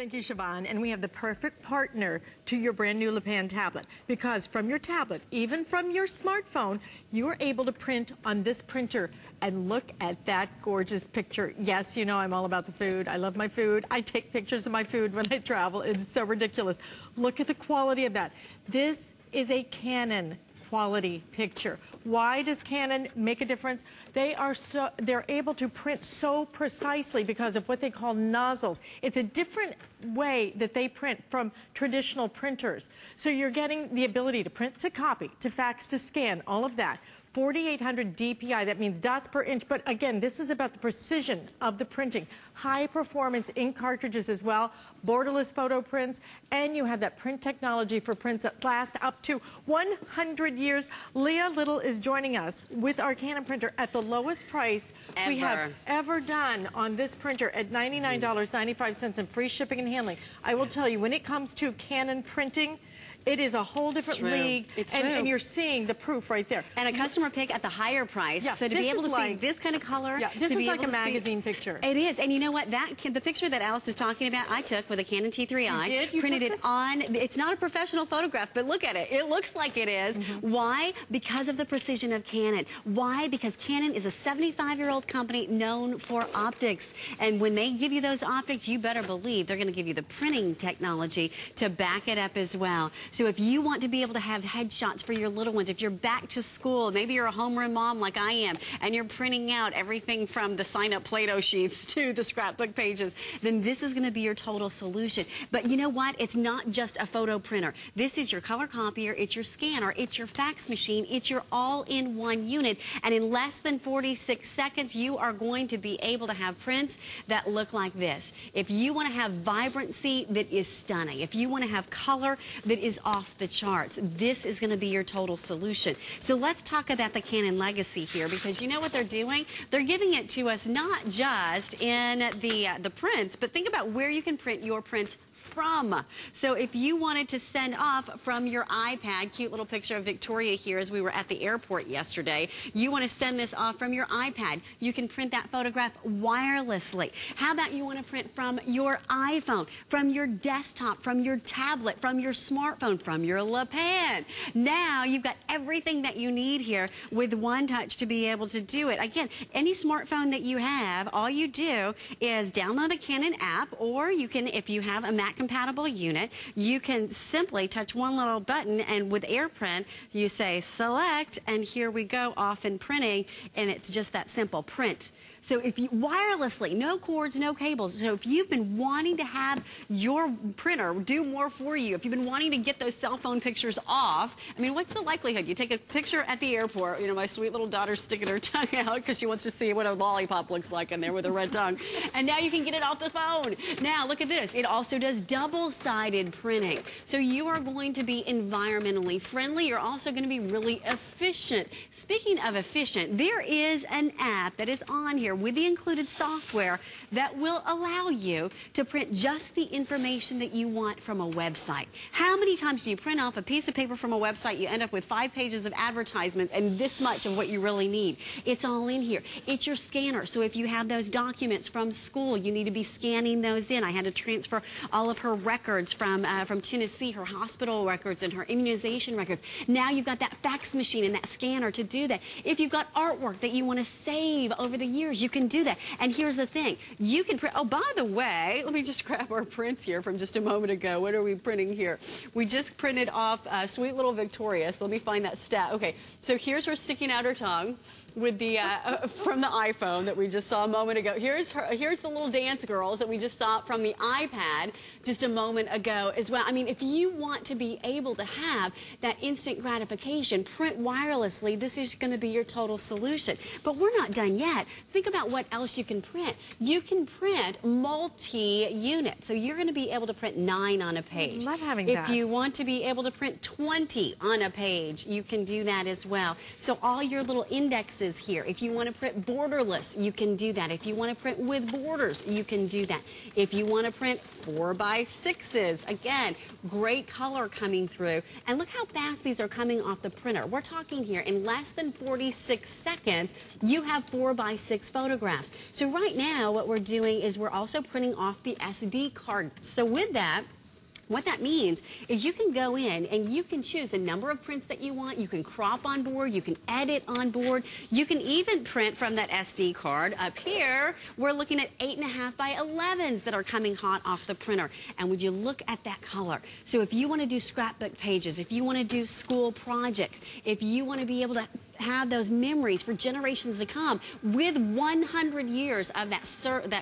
Thank you, Siobhan. And we have the perfect partner to your brand new Le Pen tablet, because from your tablet, even from your smartphone, you are able to print on this printer. And look at that gorgeous picture. Yes, you know I'm all about the food. I love my food. I take pictures of my food when I travel. It's so ridiculous. Look at the quality of that. This is a Canon quality picture. Why does Canon make a difference? They're able to print so precisely because of what they call nozzles. It's a different way that they print from traditional printers. So you're getting the ability to print, to copy, to fax, to scan, all of that. 4,800 DPI, that means dots per inch, but again, this is about the precision of the printing. High performance ink cartridges as well, borderless photo prints, and you have that print technology for prints that last up to 100 years. Leah Little is joining us with our Canon printer at the lowest price we have ever done on this printer at $99.95 and free shipping and handling. I will tell you, when it comes to Canon printing, it is a whole different league, and you're seeing the proof right there. And a customer pick at the higher price, so to be able to see this kind of color. Yeah, this is like a magazine picture. It is, and you know what? The picture that Alice is talking about, I took with a Canon T3i. You did? You printed it on. It's not a professional photograph, but look at it. It looks like it is. Why? Because of the precision of Canon. Why? Because Canon is a 75-year-old company known for optics, and when they give you those optics, you better believe they're going to give you the printing technology to back it up as well. So if you want to be able to have headshots for your little ones, if you're back to school, maybe you're a homeroom mom like I am, and you're printing out everything from the sign-up Play-Doh sheets to the scrapbook pages, then this is going to be your total solution. But you know what? It's not just a photo printer. This is your color copier, it's your scanner, it's your fax machine, it's your all-in-one unit. And in less than 46 seconds, you are going to be able to have prints that look like this. If you want to have vibrancy that is stunning, if you want to have color that is off the charts, this is going to be your total solution. So let's talk about the Canon legacy here, because you know what they're doing? They're giving it to us not just in the prints, but think about where you can print your prints from. So if you wanted to send off from your iPad, cute little picture of Victoria here as we were at the airport yesterday, you want to send this off from your iPad, you can print that photograph wirelessly. How about you want to print from your iPhone, from your desktop, from your tablet, from your smartphone, from your Le Pen? Now you've got everything that you need here with one touch to be able to do it. Again, any smartphone that you have, all you do is download the Canon app, or you can, if you have a Mac compatible unit, you can simply touch one little button, and with AirPrint you say select, and here we go, off and printing, and it's just that simple, print. So if you wirelessly, no cords, no cables. So if you've been wanting to have your printer do more for you, if you've been wanting to get those cell phone pictures off, I mean, what's the likelihood? You take a picture at the airport, you know, my sweet little daughter's sticking her tongue out because she wants to see what a lollipop looks like in there with a red tongue. And now you can get it off the phone. Now look at this. It also does double-sided printing. So you are going to be environmentally friendly. You're also going to be really efficient. Speaking of efficient, there is an app that is on here with the included software that will allow you to print just the information that you want from a website. How many times do you print off a piece of paper from a website, you end up with 5 pages of advertisements and this much of what you really need? It's all in here. It's your scanner. So if you have those documents from school, you need to be scanning those in. I had to transfer all of her records from Tennessee, her hospital records and her immunization records. Now you've got that fax machine and that scanner to do that. If you've got artwork that you want to save over the years, you can do that. And here's the thing. You can print, oh, by the way, let me just grab our prints here from just a moment ago. What are we printing here? We just printed off sweet little Victoria. So let me find that stat. Okay, so here's her sticking out her tongue with the from the iPhone that we just saw a moment ago. Here's the little dance girls that we just saw from the iPad just a moment ago as well. I mean, if you want to be able to have that instant gratification, print wirelessly, this is going to be your total solution. But we're not done yet. Think about what else you can print. You can print multi-unit. So you're going to be able to print 9 on a page. I love having that. If you want to be able to print 20 on a page, you can do that as well. So all your little index boxes here. If you want to print borderless, you can do that. If you want to print with borders, you can do that. If you want to print 4x6s, again, great color coming through. And look how fast these are coming off the printer. We're talking here in less than 46 seconds, you have 4x6 photographs. So right now, what we're doing is we're also printing off the SD card. So with that, what that means is you can go in and you can choose the number of prints that you want. You can crop on board. You can edit on board. You can even print from that SD card. Up here, we're looking at 8.5 by 11s that are coming hot off the printer. And would you look at that color? So if you want to do scrapbook pages, if you want to do school projects, if you want to be able to have those memories for generations to come with 100 years of that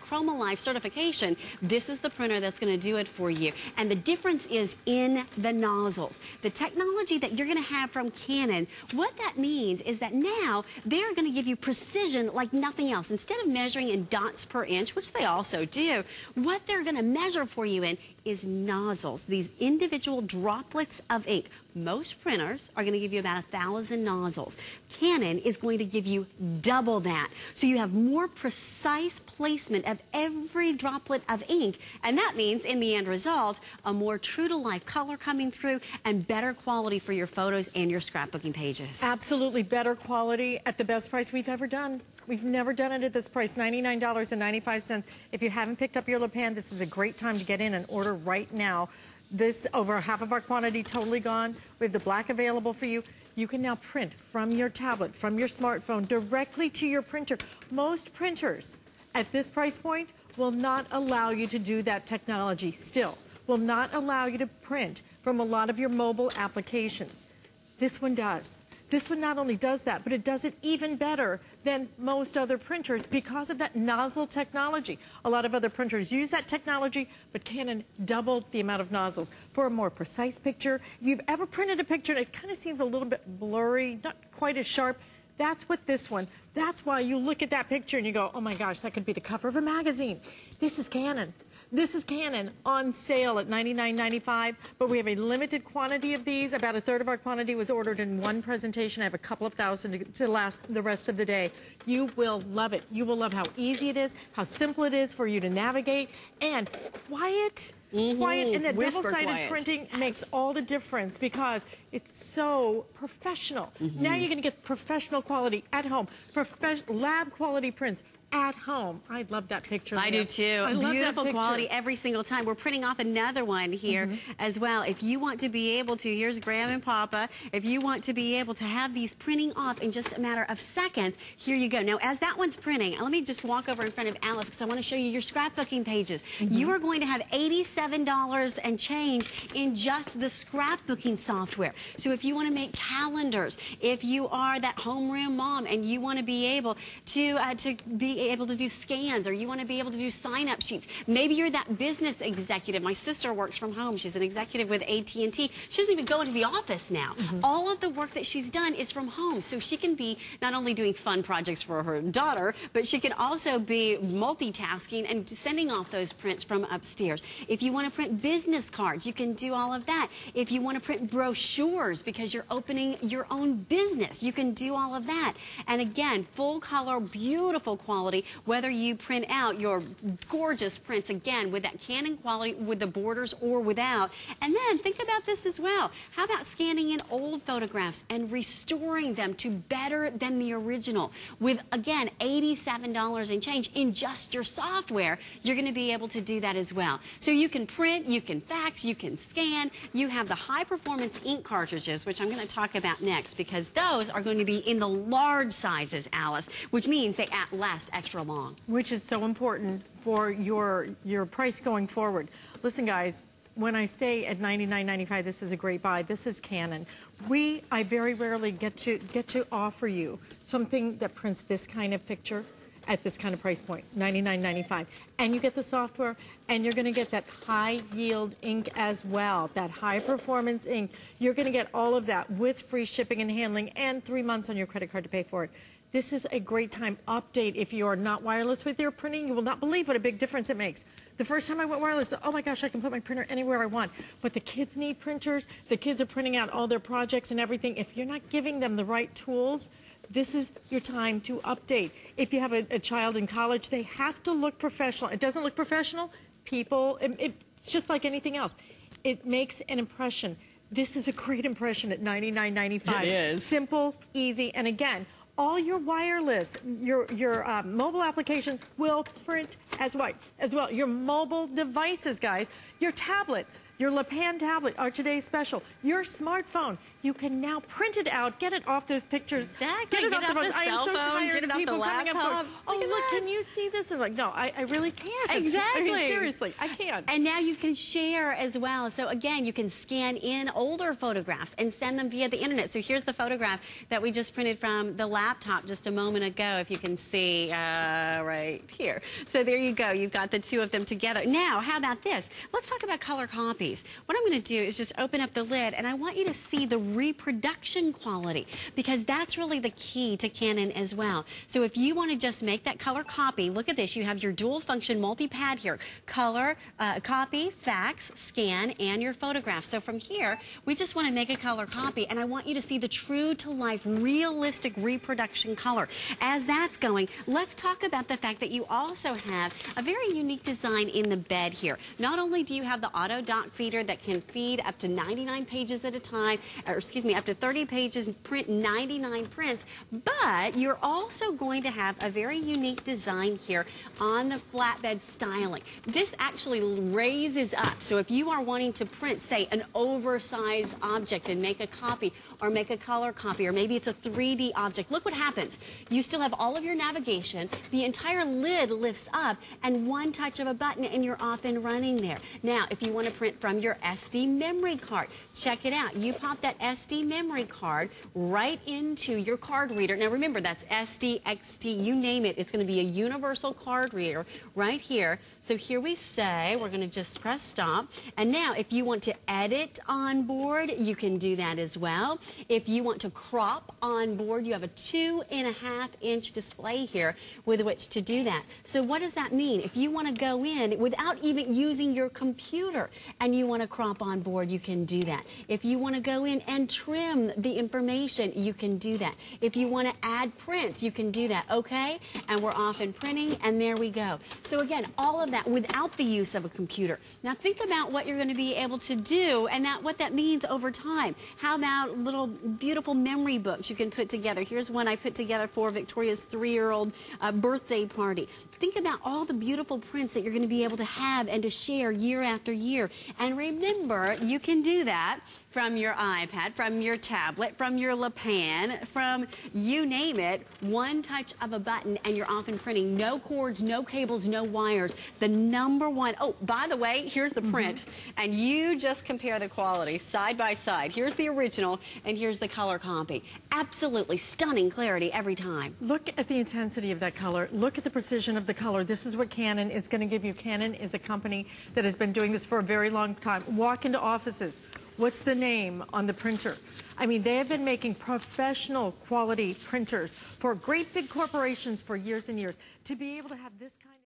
Chroma Life certification, this is the printer that's going to do it for you. And the difference is in the nozzles. The technology that you're going to have from Canon, what that means is that now they're going to give you precision like nothing else. Instead of measuring in dots per inch, which they also do, what they're going to measure for you in is nozzles, these individual droplets of ink. Most printers are going to give you about 1,000 nozzles. Canon is going to give you double that. So you have more precise placement of every droplet of ink, and that means in the end result, a more true-to-life color coming through and better quality for your photos and your scrapbooking pages. Absolutely better quality at the best price we've ever done. We've never done it at this price, $99.95. If you haven't picked up your Le Pen, this is a great time to get in and order right now. This, over half of our quantity, totally gone. We have the black available for you. You can now print from your tablet, from your smartphone, directly to your printer. Most printers at this price point will not allow you to do that technology still, will not allow you to print from a lot of your mobile applications. This one does. This one not only does that, but it does it even better than most other printers because of that nozzle technology. A lot of other printers use that technology, but Canon doubled the amount of nozzles for a more precise picture. If you've ever printed a picture and it kind of seems a little bit blurry, not quite as sharp, that's what this one, that's why you look at that picture and you go, oh my gosh, that could be the cover of a magazine. This is Canon. This is Canon on sale at $99.95, but we have a limited quantity of these. About a third of our quantity was ordered in one presentation. I have a couple of thousand to last the rest of the day. You will love it. You will love how easy it is, how simple it is for you to navigate, and quiet. Quiet, and that double-sided printing makes all the difference because it's so professional. Now you're going to get professional quality at home, lab quality prints at home. I love that picture. I do too. Beautiful quality every single time. We're printing off another one here as well. If you want to be able to, here's Graham and Papa, if you want to be able to have these printing off in just a matter of seconds, here you go. Now, as that one's printing, let me just walk over in front of Alice because I want to show you your scrapbooking pages. You are going to have $87 and change in just the scrapbooking software. So if you want to make calendars, if you are that homeroom mom and you want to be able to do scans, or you want to be able to do sign-up sheets. Maybe you're that business executive. My sister works from home. She's an executive with AT&T. She doesn't even go into the office now. All of the work that she's done is from home, so she can be not only doing fun projects for her daughter, but she can also be multitasking and sending off those prints from upstairs. If you want to print business cards, you can do all of that. If you want to print brochures because you're opening your own business, you can do all of that. And again, full color, beautiful quality, whether you print out your gorgeous prints, again, with that Canon quality, with the borders or without. And then think about this as well. How about scanning in old photographs and restoring them to better than the original? With, again, $87 and change in just your software, you're going to be able to do that as well. So you can print, you can fax, you can scan. You have the high-performance ink cartridges, which I'm going to talk about next, because those are going to be in the large sizes, Alice, which means they last extra long. Which is so important for your price going forward. Listen, guys, when I say at $99.95, this is a great buy. This is Canon. I very rarely get to offer you something that prints this kind of picture at this kind of price point, $99.95. And you get the software, and you're going to get that high-yield ink as well, that high-performance ink. You're going to get all of that with free shipping and handling and 3 months on your credit card to pay for it. This is a great time. Update. If you are not wireless with your printing, you will not believe what a big difference it makes. The first time I went wireless, oh my gosh, I can put my printer anywhere I want. But the kids need printers. The kids are printing out all their projects and everything. If you're not giving them the right tools, this is your time to update. If you have a child in college, they have to look professional. It doesn't look professional. It's just like anything else. It makes an impression. This is a great impression at $99.95. It is. Simple, easy, and again, all your wireless, your mobile applications will print as well. Your mobile devices, guys, your tablet, your Le Pan tablet are today's special. Your smartphone, you can now print it out, get it off those pictures. Exactly. Get it off the phone. I am so tired get it of off the people coming up laptop. going, oh, look, can you see this? And like, no, I really can't. Exactly. I mean, seriously, I can't. And now you can share as well. So again, you can scan in older photographs and send them via the internet. So here's the photograph that we just printed from the laptop just a moment ago, if you can see right here. So there you go. You've got the two of them together. Now, how about this? Let's talk about color copies. What I'm going to do is just open up the lid, and I want you to see the reproduction quality, because that's really the key to Canon as well. So if you want to just make that color copy, look at this. You have your dual function multi-pad here. Color, copy, fax, scan, and your photograph. So from here, we just want to make a color copy, and I want you to see the true to life, realistic reproduction color. As that's going, let's talk about the fact that you also have a very unique design in the bed here. Not only do you have the auto dot feeder that can feed up to 99 pages at a time, or excuse me, up to 30 pages, print 99 prints, but you're also going to have a very unique design here on the flatbed styling. This actually raises up, so if you are wanting to print, say, an oversized object and make a copy, or make a color copy, or maybe it's a 3D object, look what happens. You still have all of your navigation, the entire lid lifts up, and one touch of a button and you're off and running there. Now, if you want to print from your SD memory card, check it out. You pop that SD memory card right into your card reader. Now remember, that's SD, XD, you name it. It's going to be a universal card reader right here. So here we say, we're going to just press stop. And now if you want to edit on board, you can do that as well. If you want to crop on board, you have a 2.5-inch display here with which to do that. So what does that mean? If you want to go in without even using your computer and you want to crop on board, you can do that. If you want to go in and trim the information, you can do that. If you want to add prints, you can do that. Okay? And we're off and printing, and there we go. So again, all of that without the use of a computer. Now think about what you're going to be able to do and what that means over time. How about little beautiful memory books you can put together? Here's one I put together for Victoria's 3-year-old birthday party. Think about all the beautiful prints that you're going to be able to have and to share year after year. And remember, you can do that from your iPad, from your tablet, from your Le Pan, from you name it, one touch of a button and you're off and printing. No cords, no cables, no wires. The #1, oh, by the way, here's the print. And you just compare the quality side by side. Here's the original and here's the color copy. Absolutely stunning clarity every time. Look at the intensity of that color. Look at the precision of the color. This is what Canon is going to give you. Canon is a company that has been doing this for a very long time. Walk into offices. What's the name on the printer? I mean, they have been making professional quality printers for great big corporations for years and years. To be able to have this kind of